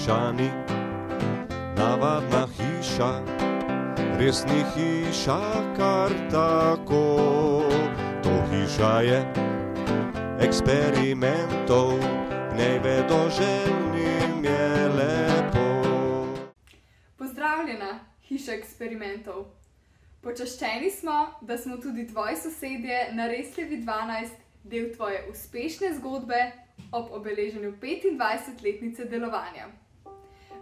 hiša ni navadna hiša, res ni hiša kar tako. To hiša je eksperimentov, v njej vedoželjnim je lepo. Pozdravljena, hiša eksperimentov. Počaščeni smo, da smo tudi tvoji sosedje na Resljevi 12 del tvoje uspešne zgodbe ob obeleženju 25-letnice delovanja.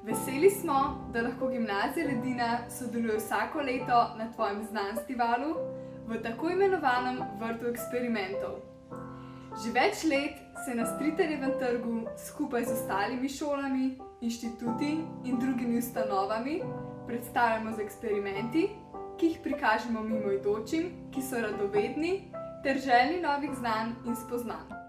Veseli smo, da lahko Gimnazija Ledina sodeluje vsako leto na tvojem znanstvevalu v tako imenovanem vrtu eksperimentov. Že več let se na Stritarjevem trgu skupaj z ostalimi šolami, inštituti in drugimi ustanovami predstavljamo z eksperimenti, ki jih prikažemo mimoidočim, ki so radovedni ter željni novih znanj in spoznanj.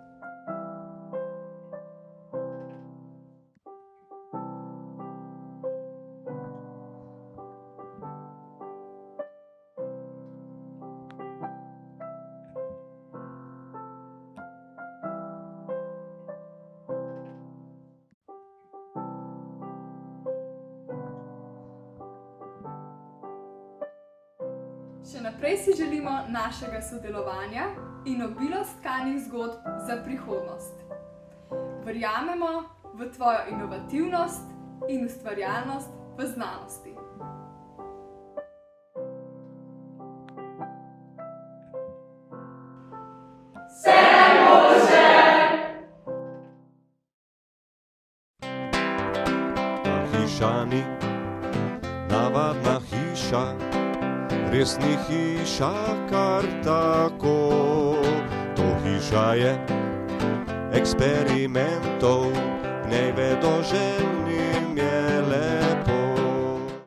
Še naprej si želimo našega sodelovanja in obilo tkanih zgodb za prihodnost. Verjamemo v tvojo inovativnost in ustvarjalnost v znanosti. Vse najboljše! Ta hiša ni navadna hiša, res ni hiša kar tako. To hiša je eksperimentov, v njej vedoželjnim